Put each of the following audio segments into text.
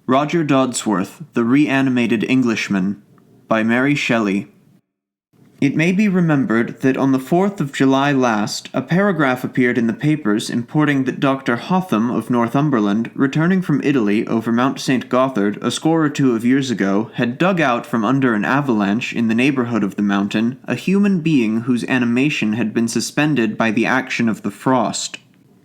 Roger Dodsworth, The Reanimated Englishman, by Mary Shelley. It may be remembered that on the 4th of July last, a paragraph appeared in the papers importing that Dr. Hotham of Northumberland, returning from Italy over Mount St. Gothard a score or two of years ago, had dug out from under an avalanche in the neighborhood of the mountain a human being whose animation had been suspended by the action of the frost.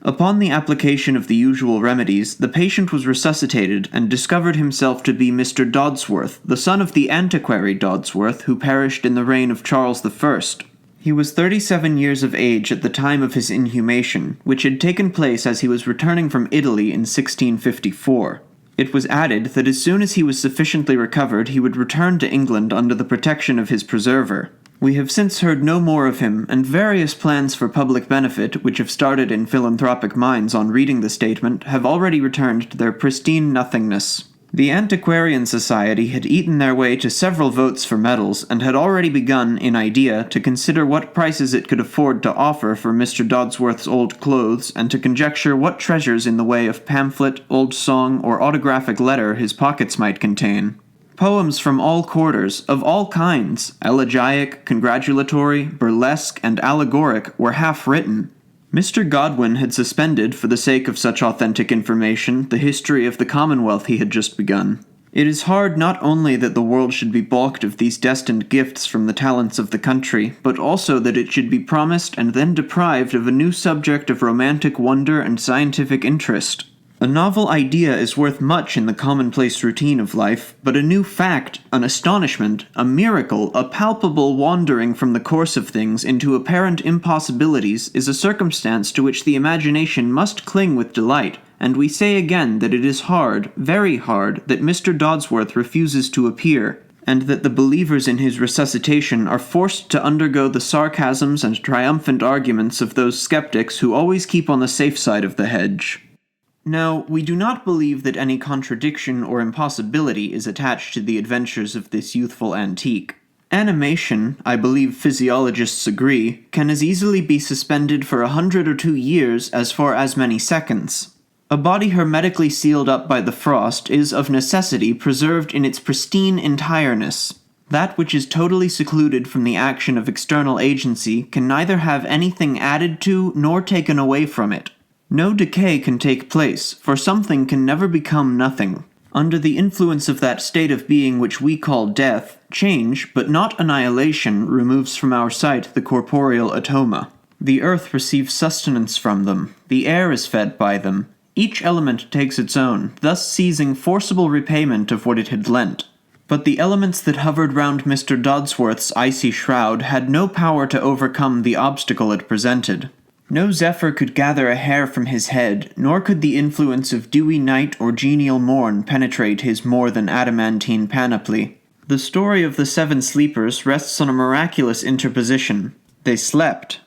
Upon the application of the usual remedies, the patient was resuscitated and discovered himself to be Mr. Dodsworth, the son of the antiquary Dodsworth, who perished in the reign of Charles I. He was 37 years of age at the time of his inhumation, which had taken place as he was returning from Italy in 1654. It was added that as soon as he was sufficiently recovered he would return to England under the protection of his preserver. We have since heard no more of him, and various plans for public benefit, which have started in philanthropic minds on reading the statement, have already returned to their pristine nothingness. The Antiquarian Society had eaten their way to several votes for medals, and had already begun, in idea, to consider what prices it could afford to offer for Mr. Dodsworth's old clothes, and to conjecture what treasures in the way of pamphlet, old song, or autographic letter his pockets might contain. Poems from all quarters, of all kinds, elegiac, congratulatory, burlesque, and allegoric, were half written. Mr. Godwin had suspended, for the sake of such authentic information, the history of the Commonwealth he had just begun. It is hard not only that the world should be balked of these destined gifts from the talents of the country, but also that it should be promised and then deprived of a new subject of romantic wonder and scientific interest. A novel idea is worth much in the commonplace routine of life, but a new fact, an astonishment, a miracle, a palpable wandering from the course of things into apparent impossibilities is a circumstance to which the imagination must cling with delight, and we say again that it is hard, very hard, that Mr. Dodsworth refuses to appear, and that the believers in his resuscitation are forced to undergo the sarcasms and triumphant arguments of those skeptics who always keep on the safe side of the hedge. Now, we do not believe that any contradiction or impossibility is attached to the adventures of this youthful antique. Animation, I believe physiologists agree, can as easily be suspended for 100 or 2 years as for as many seconds. A body hermetically sealed up by the frost is of necessity preserved in its pristine entireness. That which is totally secluded from the action of external agency can neither have anything added to nor taken away from it. No decay can take place, for something can never become nothing. Under the influence of that state of being which we call death, change, but not annihilation, removes from our sight the corporeal atoma. The earth receives sustenance from them, the air is fed by them. Each element takes its own, thus seizing forcible repayment of what it had lent. But the elements that hovered round Mr. Dodsworth's icy shroud had no power to overcome the obstacle it presented. No zephyr could gather a hair from his head, nor could the influence of dewy night or genial morn penetrate his more than adamantine panoply. The story of the 7 sleepers rests on a miraculous interposition. They slept.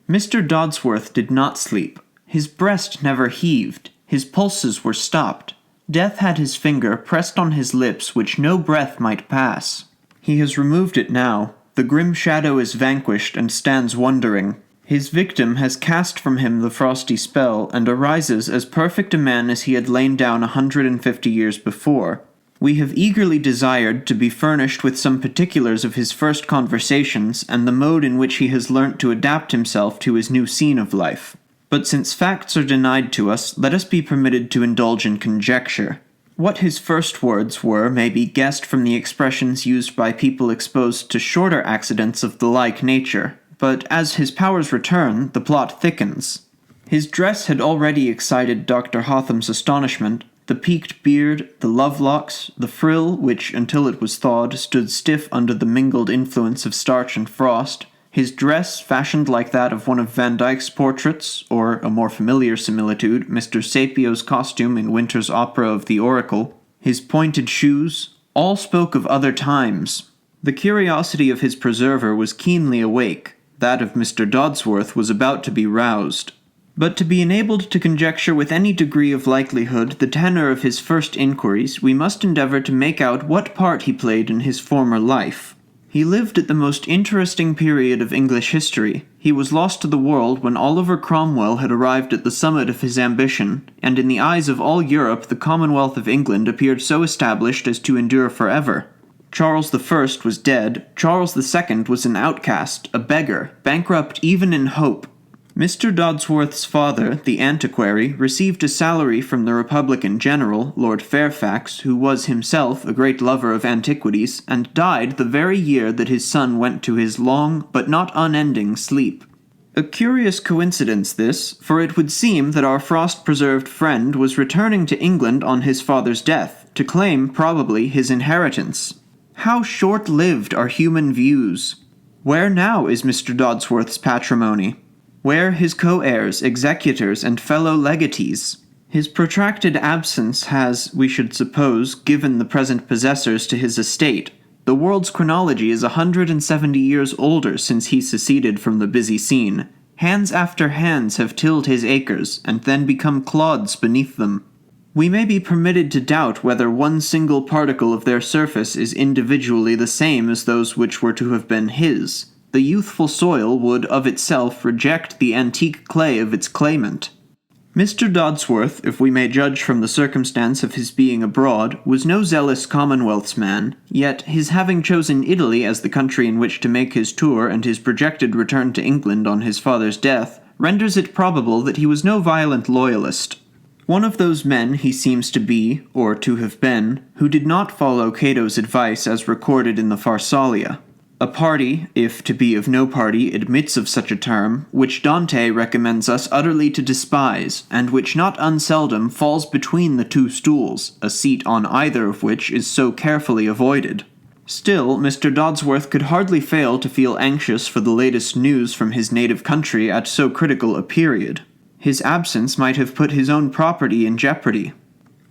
Mr. Dodsworth did not sleep. His breast never heaved. His pulses were stopped. Death had his finger pressed on his lips which no breath might pass. He has removed it now. The grim shadow is vanquished and stands wondering. His victim has cast from him the frosty spell, and arises as perfect a man as he had lain down 150 years before. We have eagerly desired to be furnished with some particulars of his first conversations, and the mode in which he has learnt to adapt himself to his new scene of life. But since facts are denied to us, let us be permitted to indulge in conjecture. What his first words were may be guessed from the expressions used by people exposed to shorter accidents of the like nature. But as his powers return, the plot thickens. His dress had already excited Dr. Hotham's astonishment. The peaked beard, the love-locks, the frill, which, until it was thawed, stood stiff under the mingled influence of starch and frost, his dress, fashioned like that of one of Van Dyck's portraits, or, a more familiar similitude, Mr. Sapio's costume in Winter's opera of the Oracle, his pointed shoes, all spoke of other times. The curiosity of his preserver was keenly awake. That of Mr. Dodsworth was about to be roused. But to be enabled to conjecture with any degree of likelihood the tenor of his first inquiries, we must endeavor to make out what part he played in his former life. He lived at the most interesting period of English history. He was lost to the world when Oliver Cromwell had arrived at the summit of his ambition, and in the eyes of all Europe the Commonwealth of England appeared so established as to endure forever. Charles I was dead, Charles II was an outcast, a beggar, bankrupt even in hope. Mr. Dodsworth's father, the antiquary, received a salary from the Republican general, Lord Fairfax, who was himself a great lover of antiquities, and died the very year that his son went to his long, but not unending, sleep. A curious coincidence this, for it would seem that our frost-preserved friend was returning to England on his father's death, to claim, probably, his inheritance. How short-lived are human views! Where now is Mr. Dodsworth's patrimony? Where his co-heirs, executors, and fellow legatees? His protracted absence has, we should suppose, given the present possessors to his estate. The world's chronology is 170 years older since he seceded from the busy scene. Hands after hands have tilled his acres, and then become clods beneath them. We may be permitted to doubt whether one single particle of their surface is individually the same as those which were to have been his. The youthful soil would of itself reject the antique clay of its claimant. Mr. Dodsworth, if we may judge from the circumstance of his being abroad, was no zealous Commonwealth's man, yet his having chosen Italy as the country in which to make his tour and his projected return to England on his father's death, renders it probable that he was no violent loyalist. One of those men he seems to be, or to have been, who did not follow Cato's advice as recorded in the Pharsalia. A party, if to be of no party admits of such a term, which Dante recommends us utterly to despise, and which not unseldom falls between the two stools, a seat on either of which is so carefully avoided. Still, Mr. Dodsworth could hardly fail to feel anxious for the latest news from his native country at so critical a period. His absence might have put his own property in jeopardy.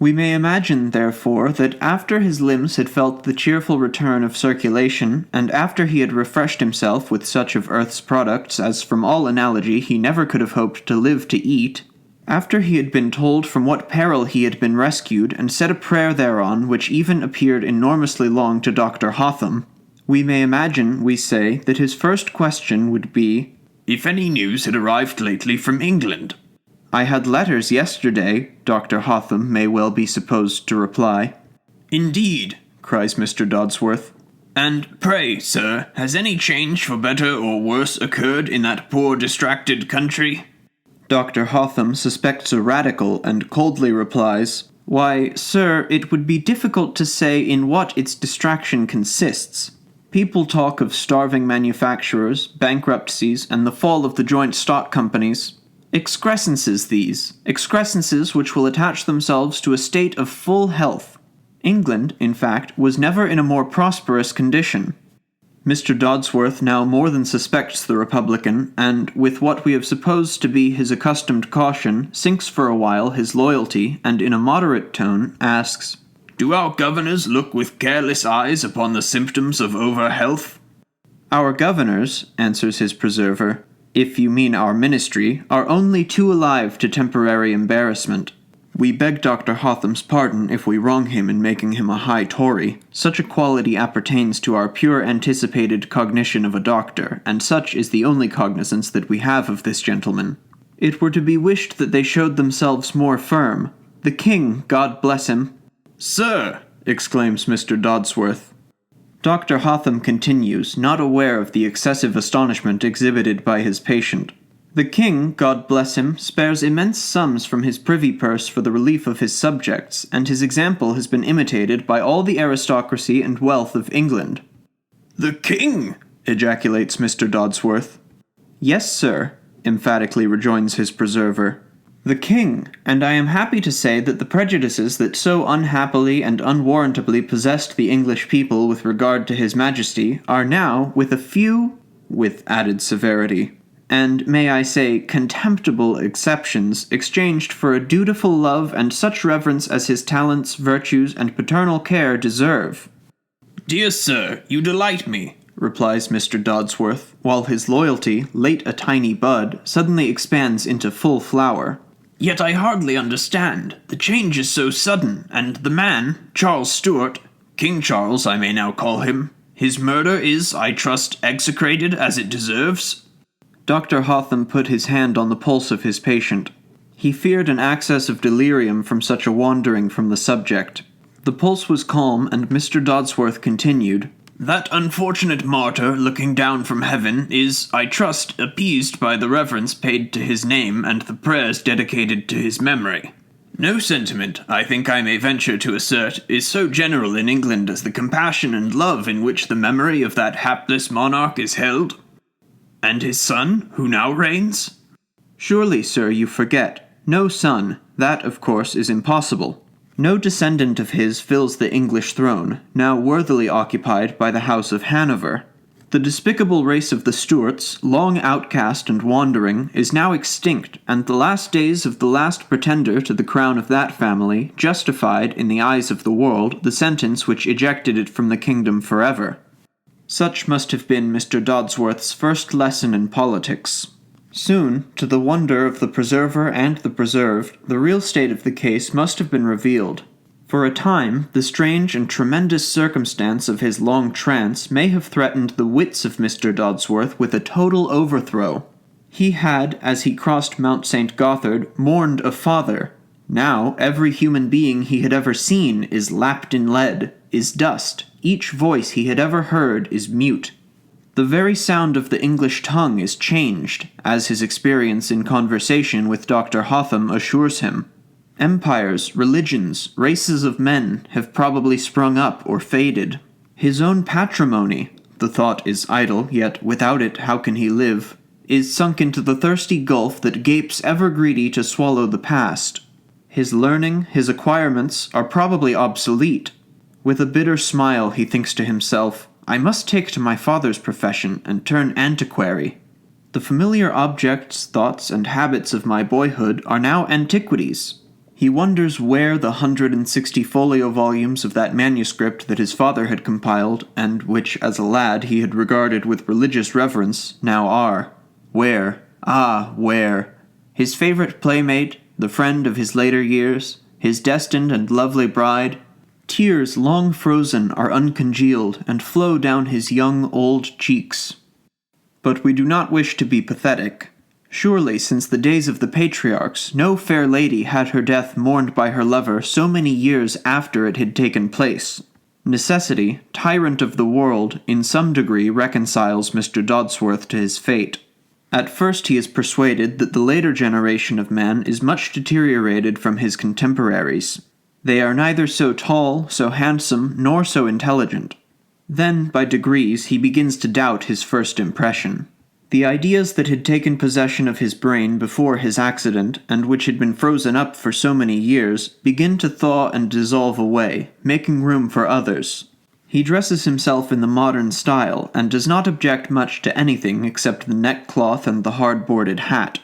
We may imagine, therefore, that after his limbs had felt the cheerful return of circulation, and after he had refreshed himself with such of earth's products as from all analogy he never could have hoped to live to eat, after he had been told from what peril he had been rescued, and said a prayer thereon which even appeared enormously long to Dr. Hotham, we may imagine, we say, that his first question would be, "If any news had arrived lately from England?" "I had letters yesterday," Dr. Hotham may well be supposed to reply. "Indeed," cries Mr. Dodsworth. "And pray, sir, has any change for better or worse occurred in that poor distracted country?" Dr. Hotham suspects a radical, and coldly replies, "Why, sir, it would be difficult to say in what its distraction consists. People talk of starving manufacturers, bankruptcies, and the fall of the joint stock companies. Excrescences these, excrescences which will attach themselves to a state of full health. England, in fact, was never in a more prosperous condition." Mr. Dodsworth now more than suspects the Republican, and, with what we have supposed to be his accustomed caution, sinks for a while his loyalty, and in a moderate tone asks, "Do our governors look with careless eyes upon the symptoms of over-health?" "Our governors," answers his preserver, "if you mean our ministry, are only too alive to temporary embarrassment. We beg Dr. Hotham's pardon if we wrong him in making him a high Tory. Such a quality appertains to our pure anticipated cognition of a doctor, and such is the only cognizance that we have of this gentleman. It were to be wished that they showed themselves more firm. The king, God bless him—" "Sir!" exclaims Mr. Dodsworth. Dr. Hotham continues, not aware of the excessive astonishment exhibited by his patient. "The king, God bless him, spares immense sums from his privy purse for the relief of his subjects, and his example has been imitated by all the aristocracy and wealth of England." "The king!" ejaculates Mr. Dodsworth. "Yes, sir," emphatically rejoins his preserver. "The king, and I am happy to say that the prejudices that so unhappily and unwarrantably possessed the English people with regard to his majesty are now, with a few," with added severity, "and, may I say, contemptible exceptions, exchanged for a dutiful love and such reverence as his talents, virtues, and paternal care deserve." "Dear sir, you delight me," replies Mr. Dodsworth, while his loyalty, late a tiny bud, suddenly expands into full flower. "Yet I hardly understand. The change is so sudden, and the man, Charles Stuart, King Charles I may now call him, His murder is, I trust, execrated as it deserves?" Dr. Hotham put his hand on the pulse of his patient. He feared an access of delirium from such a wandering from the subject. The pulse was calm, and Mr. Dodsworth continued, "That unfortunate martyr, looking down from heaven, is, I trust, appeased by the reverence paid to his name and the prayers dedicated to his memory. No sentiment, I think I may venture to assert, is so general in England as the compassion and love in which the memory of that hapless monarch is held. And his son, who now reigns?" "Surely, sir, you forget. No son. That, of course, is impossible. No descendant of his fills the English throne, now worthily occupied by the House of Hanover. The despicable race of the Stuarts, long outcast and wandering, is now extinct, and the last days of the last pretender to the crown of that family justified, in the eyes of the world, the sentence which ejected it from the kingdom forever." Such must have been Mr. Dodsworth's first lesson in politics. Soon, to the wonder of the preserver and the preserved, the real state of the case must have been revealed. For a time, the strange and tremendous circumstance of his long trance may have threatened the wits of Mr. Dodsworth with a total overthrow. He had, as he crossed Mount St. Gothard, mourned a father. Now, every human being he had ever seen is lapped in lead, is dust. Each voice he had ever heard is mute. The very sound of the English tongue is changed, as his experience in conversation with Dr. Hotham assures him. Empires, religions, races of men have probably sprung up or faded. His own patrimony, the thought is idle, yet without it how can he live, is sunk into the thirsty gulf that gapes ever greedy to swallow the past. His learning, his acquirements, are probably obsolete. With a bitter smile he thinks to himself, "I must take to my father's profession and turn antiquary. The familiar objects, thoughts, and habits of my boyhood are now antiquities." He wonders where the 160 folio volumes of that manuscript that his father had compiled, and which as a lad he had regarded with religious reverence, now are. Where? Ah, where? His favorite playmate, the friend of his later years, his destined and lovely bride. Tears long frozen are uncongealed and flow down his young old cheeks. But we do not wish to be pathetic. Surely, since the days of the patriarchs, no fair lady had her death mourned by her lover so many years after it had taken place. Necessity, tyrant of the world, in some degree reconciles Mr. Dodsworth to his fate. At first he is persuaded that the later generation of man is much deteriorated from his contemporaries. They are neither so tall, so handsome, nor so intelligent. Then, by degrees, he begins to doubt his first impression. The ideas that had taken possession of his brain before his accident, and which had been frozen up for so many years, begin to thaw and dissolve away, making room for others. He dresses himself in the modern style, and does not object much to anything except the neckcloth and the hard-boarded hat.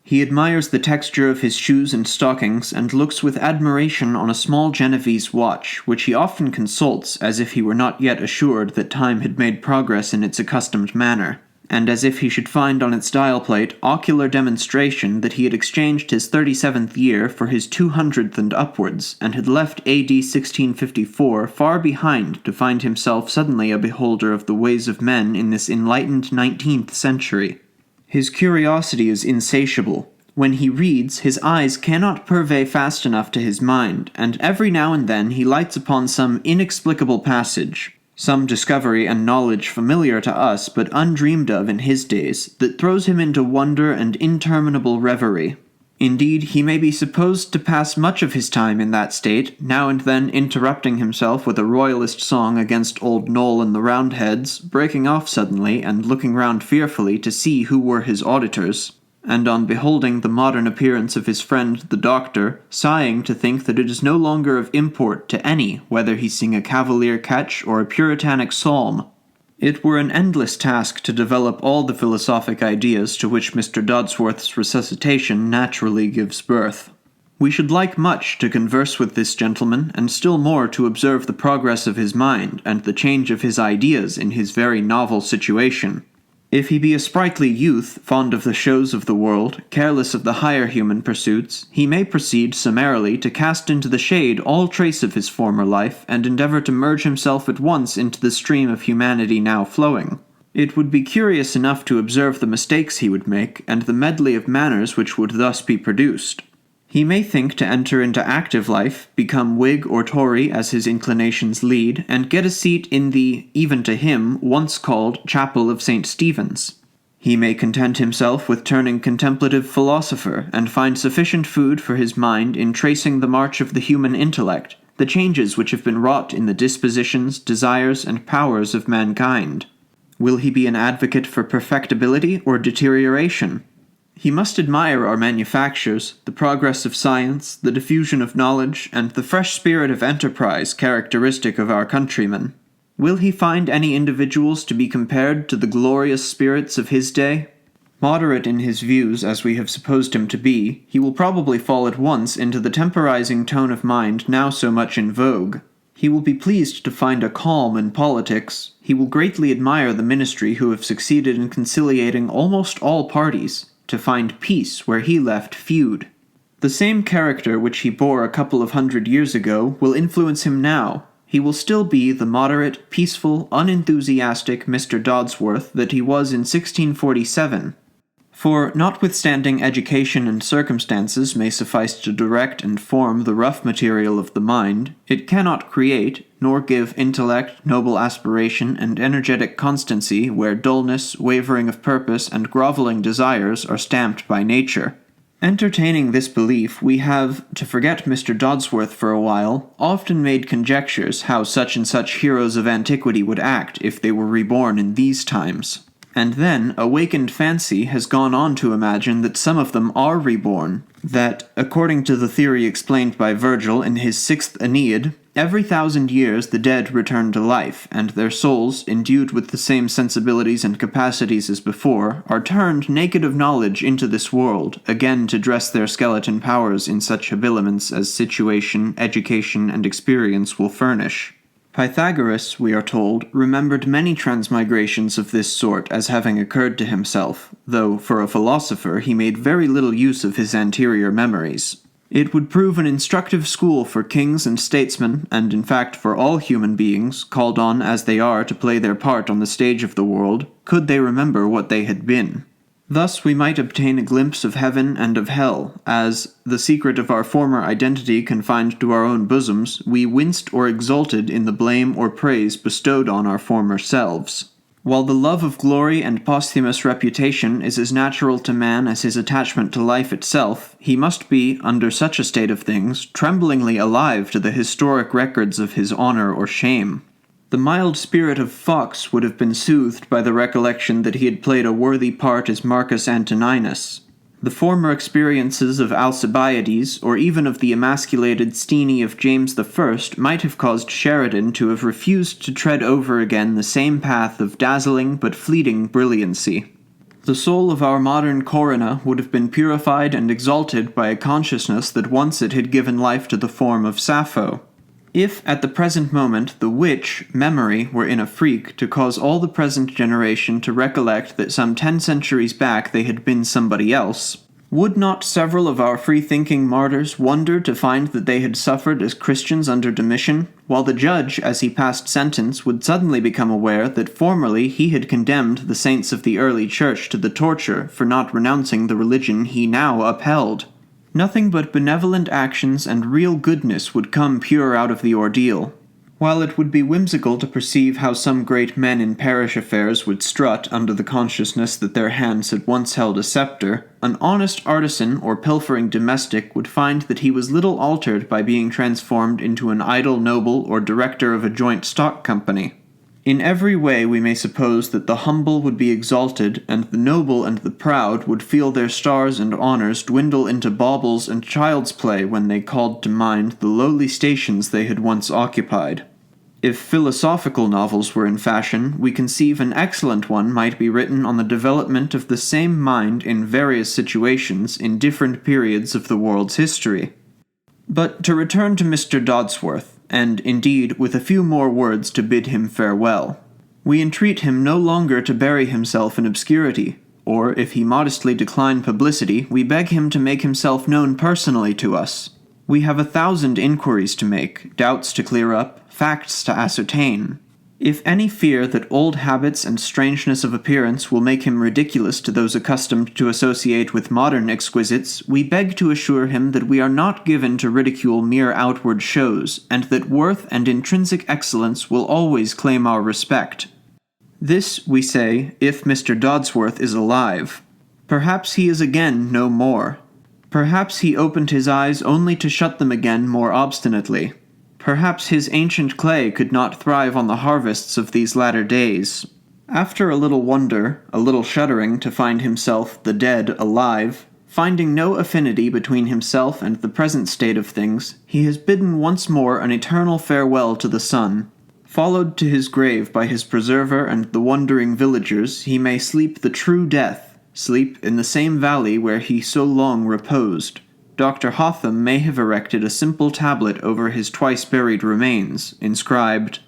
He admires the texture of his shoes and stockings, and looks with admiration on a small Genoese watch, which he often consults as if he were not yet assured that time had made progress in its accustomed manner, and as if he should find on its dial plate ocular demonstration that he had exchanged his 37th year for his 200th and upwards, and had left A.D. 1654 far behind to find himself suddenly a beholder of the ways of men in this enlightened 19th century. His curiosity is insatiable. When he reads, his eyes cannot purvey fast enough to his mind, and every now and then he lights upon some inexplicable passage, some discovery and knowledge familiar to us but undreamed of in his days, that throws him into wonder and interminable reverie. Indeed, he may be supposed to pass much of his time in that state, now and then interrupting himself with a royalist song against old Noll and the Roundheads, breaking off suddenly and looking round fearfully to see who were his auditors, and on beholding the modern appearance of his friend the doctor, sighing to think that it is no longer of import to any whether he sing a cavalier catch or a puritanic psalm. It were an endless task to develop all the philosophic ideas to which Mr. Dodsworth's resuscitation naturally gives birth. We should like much to converse with this gentleman, and still more to observe the progress of his mind and the change of his ideas in his very novel situation. If he be a sprightly youth, fond of the shows of the world, careless of the higher human pursuits, he may proceed summarily to cast into the shade all trace of his former life, and endeavor to merge himself at once into the stream of humanity now flowing. It would be curious enough to observe the mistakes he would make, and the medley of manners which would thus be produced. He may think to enter into active life, become Whig or Tory as his inclinations lead, and get a seat in the, even to him, once called Chapel of St. Stephen's. He may content himself with turning contemplative philosopher, and find sufficient food for his mind in tracing the march of the human intellect, the changes which have been wrought in the dispositions, desires, and powers of mankind. Will he be an advocate for perfectibility or deterioration? He must admire our manufactures, the progress of science, the diffusion of knowledge, and the fresh spirit of enterprise characteristic of our countrymen. Will he find any individuals to be compared to the glorious spirits of his day? Moderate in his views as we have supposed him to be, he will probably fall at once into the temporizing tone of mind now so much in vogue. He will be pleased to find a calm in politics. He will greatly admire the ministry who have succeeded in conciliating almost all parties, to find peace where he left feud. The same character which he bore a couple of 100 years ago will influence him now. He will still be the moderate, peaceful, unenthusiastic Mr. Dodsworth that he was in 1647. For, notwithstanding education and circumstances may suffice to direct and form the rough material of the mind, it cannot create, nor give intellect, noble aspiration, and energetic constancy where dullness, wavering of purpose, and groveling desires are stamped by nature. Entertaining this belief, we have, to forget Mr. Dodsworth for a while, often made conjectures how such and such heroes of antiquity would act if they were reborn in these times. And then, awakened fancy has gone on to imagine that some of them are reborn, that, according to the theory explained by Virgil in his 6th Aeneid, every 1,000 years the dead return to life, and their souls, endued with the same sensibilities and capacities as before, are turned naked of knowledge into this world, again to dress their skeleton powers in such habiliments as situation, education, and experience will furnish. Pythagoras, we are told, remembered many transmigrations of this sort as having occurred to himself, though, for a philosopher, he made very little use of his anterior memories. It would prove an instructive school for kings and statesmen, and in fact for all human beings, called on as they are to play their part on the stage of the world, could they remember what they had been. Thus we might obtain a glimpse of heaven and of hell, as, the secret of our former identity confined to our own bosoms, we winced or exulted in the blame or praise bestowed on our former selves. While the love of glory and posthumous reputation is as natural to man as his attachment to life itself, he must be, under such a state of things, tremblingly alive to the historic records of his honor or shame. The mild spirit of Fox would have been soothed by the recollection that he had played a worthy part as Marcus Antoninus. The former experiences of Alcibiades, or even of the emasculated Steenie of James I, might have caused Sheridan to have refused to tread over again the same path of dazzling but fleeting brilliancy. The soul of our modern Corinna would have been purified and exalted by a consciousness that once it had given life to the form of Sappho. If, at the present moment, the witch, memory, were in a freak to cause all the present generation to recollect that some 10 centuries back they had been somebody else, would not several of our free-thinking martyrs wonder to find that they had suffered as Christians under Domitian, while the judge, as he passed sentence, would suddenly become aware that formerly he had condemned the saints of the early church to the torture for not renouncing the religion he now upheld? Nothing but benevolent actions and real goodness would come pure out of the ordeal. While it would be whimsical to perceive how some great men in parish affairs would strut under the consciousness that their hands had once held a scepter, an honest artisan or pilfering domestic would find that he was little altered by being transformed into an idle noble or director of a joint stock company. In every way we may suppose that the humble would be exalted, and the noble and the proud would feel their stars and honors dwindle into baubles and child's play when they called to mind the lowly stations they had once occupied. If philosophical novels were in fashion, we conceive an excellent one might be written on the development of the same mind in various situations in different periods of the world's history. But to return to Mr. Dodsworth, and, indeed, with a few more words to bid him farewell. We entreat him no longer to bury himself in obscurity, or, if he modestly decline publicity, we beg him to make himself known personally to us. We have 1,000 inquiries to make, doubts to clear up, facts to ascertain. If any fear that old habits and strangeness of appearance will make him ridiculous to those accustomed to associate with modern exquisites, we beg to assure him that we are not given to ridicule mere outward shows, and that worth and intrinsic excellence will always claim our respect. This, we say, if Mr. Dodsworth is alive. Perhaps he is again no more. Perhaps he opened his eyes only to shut them again more obstinately. Perhaps his ancient clay could not thrive on the harvests of these latter days. After a little wonder, a little shuddering to find himself, the dead, alive, finding no affinity between himself and the present state of things, he has bidden once more an eternal farewell to the sun. Followed to his grave by his preserver and the wondering villagers, he may sleep the true death, sleep in the same valley where he so long reposed. Dr. Hotham may have erected a simple tablet over his twice-buried remains, inscribed,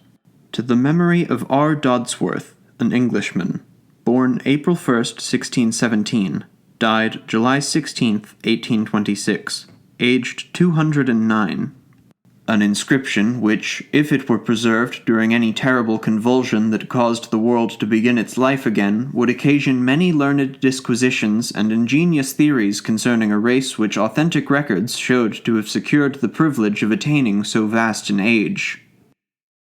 "To the memory of R. Dodsworth, an Englishman, born April 1st, 1617, died July 16th, 1826, aged 209. An inscription which, if it were preserved during any terrible convulsion that caused the world to begin its life again, would occasion many learned disquisitions and ingenious theories concerning a race which authentic records showed to have secured the privilege of attaining so vast an age."